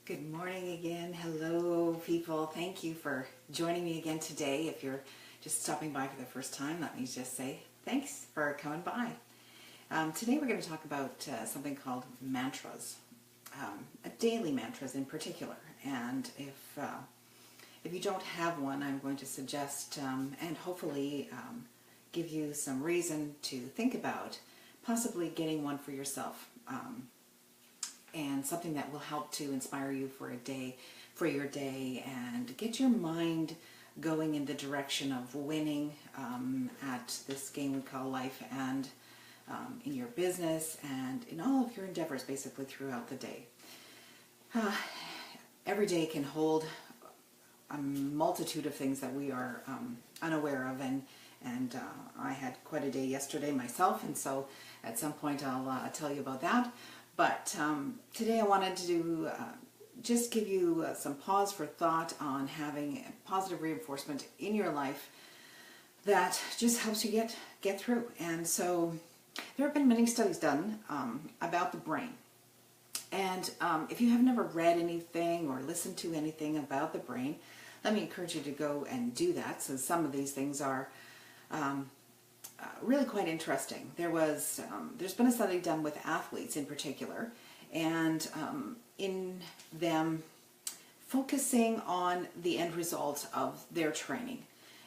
Good morning again. Hello, people. Thank you for joining me again today. If you're just stopping by for the first time, let me just say thanks for coming by. Today we're going to talk about something called mantras, daily mantras in particular. And if you don't have one, I'm going to suggest and hopefully give you some reason to think about possibly getting one for yourself. And something that will help to inspire you for your day, and get your mind going in the direction of winning at this game we call life, and in your business and in all of your endeavors basically throughout the day. Every day can hold a multitude of things that we are unaware of, and I had quite a day yesterday myself, and so at some point I'll tell you about that. But today I wanted to just give you some pause for thought on having positive reinforcement in your life that just helps you get through. And so there have been many studies done about the brain. And if you have never read anything or listened to anything about the brain, let me encourage you to go and do that, since some of these things are really quite interesting. There's been a study done with athletes in particular, and in them focusing on the end result of their training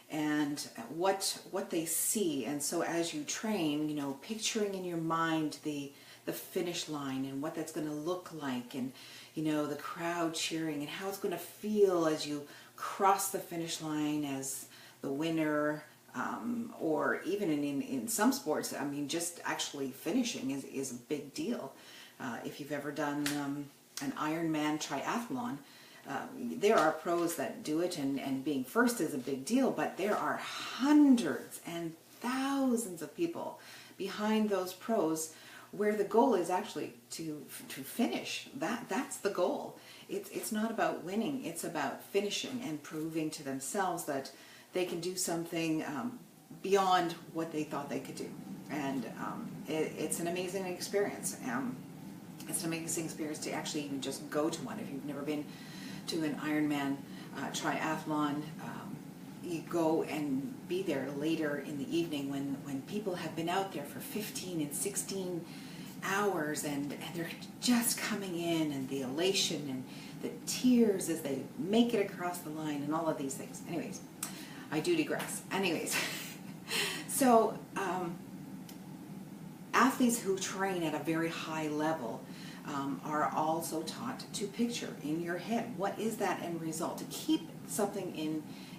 and what they see. And so as you train, picturing in your mind the finish line and what that's going to look like, and the crowd cheering and how it's going to feel as you cross the finish line as the winner. Or even in some sports, I mean, just actually finishing is a big deal. If you've ever done an Ironman triathlon, there are pros that do it, and being first is a big deal, but there are hundreds and thousands of people behind those pros where the goal is actually to finish. That's the goal. It's not about winning, it's about finishing and proving to themselves that they can do something beyond what they thought they could do. And it's an amazing experience. It's an amazing experience to actually even just go to one. If you've never been to an Ironman triathlon, you go and be there later in the evening when people have been out there for 15 and 16 hours, and they're just coming in, and the elation and the tears as they make it across the line and all of these things. Anyways, I do digress. Anyways, so athletes who train at a very high level are also taught to picture in your head what is that end result, to keep something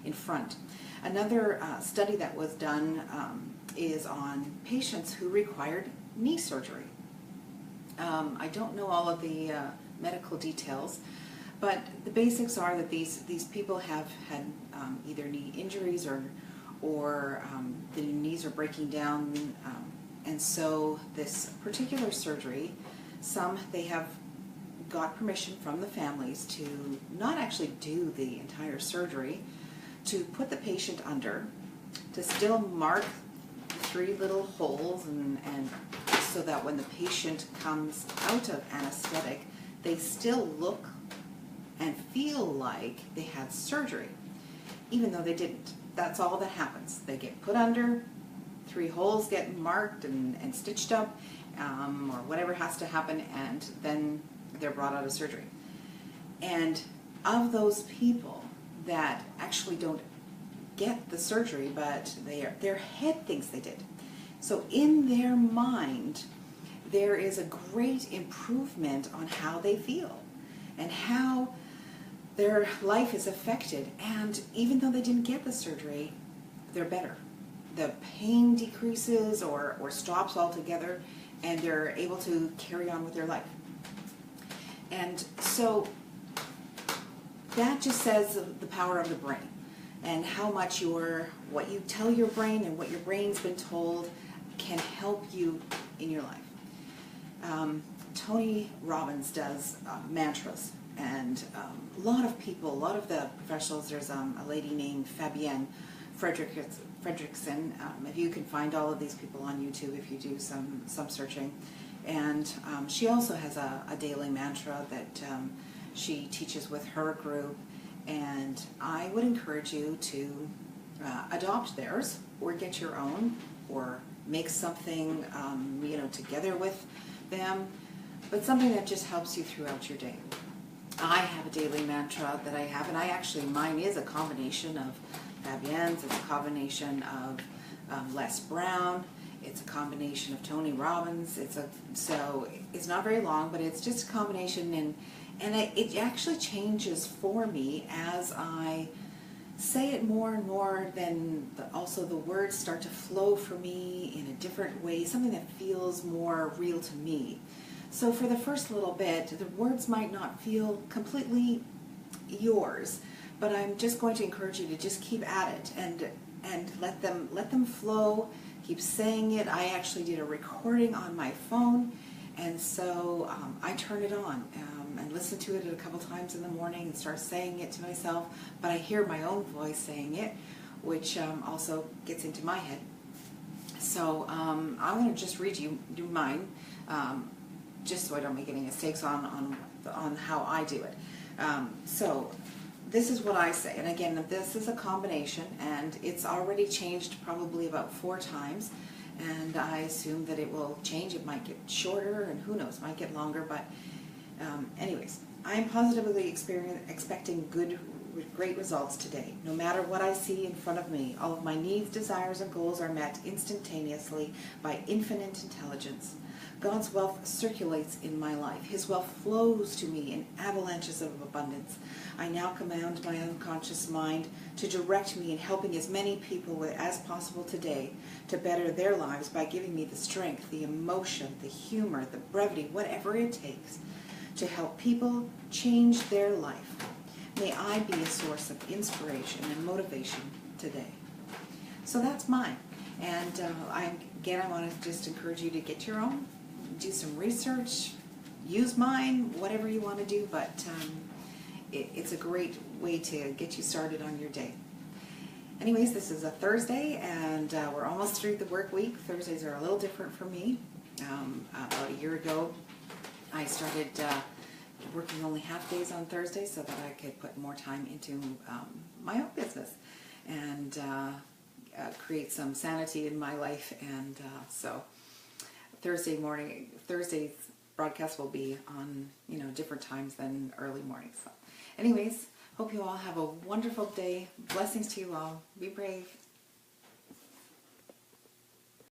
in front. Another study that was done is on patients who required knee surgery. I don't know all of the medical details, but the basics are that these people have had either knee injuries or the knees are breaking down, and so this particular surgery, they have got permission from the families to not actually do the entire surgery, to put the patient under, to still mark 3 little holes, and so that when the patient comes out of anesthetic, they still look and feel like they had surgery, even though they didn't. That's all that happens. They get put under, 3 holes get marked and stitched up, or whatever has to happen, and then they're brought out of surgery. And of those people that actually don't get the surgery, but their head thinks they did. So in their mind, there is a great improvement on how they feel and how their life is affected, and even though they didn't get the surgery, they're better. The pain decreases or stops altogether, and they're able to carry on with their life. And so that just says the power of the brain, and how much what you tell your brain and what your brain's been told can help you in your life. Tony Robbins does mantras. And a lot of people, a lot of the professionals, there's a lady named Fabienne Fredrickson. If you can find all of these people on YouTube if you do some searching. And she also has a daily mantra that She teaches with her group, and I would encourage you to adopt theirs or get your own or make something together with them, but something that just helps you throughout your day. I have a daily mantra that I have, and mine is a combination of Fabienne's, it's a combination of Les Brown, it's a combination of Tony Robbins. So it's not very long, but it's just a combination, and it actually changes for me as I say it more and more. Then also the words start to flow for me in a different way, something that feels more real to me. So for the first little bit, the words might not feel completely yours, but I'm just going to encourage you to just keep at it and let them flow. Keep saying it. I actually did a recording on my phone, and so I turn it on and listen to it a couple times in the morning and start saying it to myself. But I hear my own voice saying it, which also gets into my head. So I'm going to just do mine, just so I don't make any mistakes on how I do it. So this is what I say, and again, this is a combination, and it's already changed probably about 4 times, and I assume that it will change. It might get shorter, and who knows, might get longer, but anyways, I am positively expecting great results today. No matter what I see in front of me, all of my needs, desires, and goals are met instantaneously by infinite intelligence. God's wealth circulates in my life. His wealth flows to me in avalanches of abundance. I now command my unconscious mind to direct me in helping as many people as possible today to better their lives by giving me the strength, the emotion, the humor, the brevity, whatever it takes to help people change their life. May I be a source of inspiration and motivation today. So that's mine. And I want to just encourage you to get your own, do some research, use mine, whatever you want to do, but it's a great way to get you started on your day. Anyways, this is a Thursday, and we're almost through the work week. Thursdays are a little different for me. About a year ago, I started working only half days on Thursdays so that I could put more time into my own business and create some sanity in my life. And so Thursday's broadcast will be on different times than early mornings. So anyways, hope you all have a wonderful day. Blessings to you all. Be brave.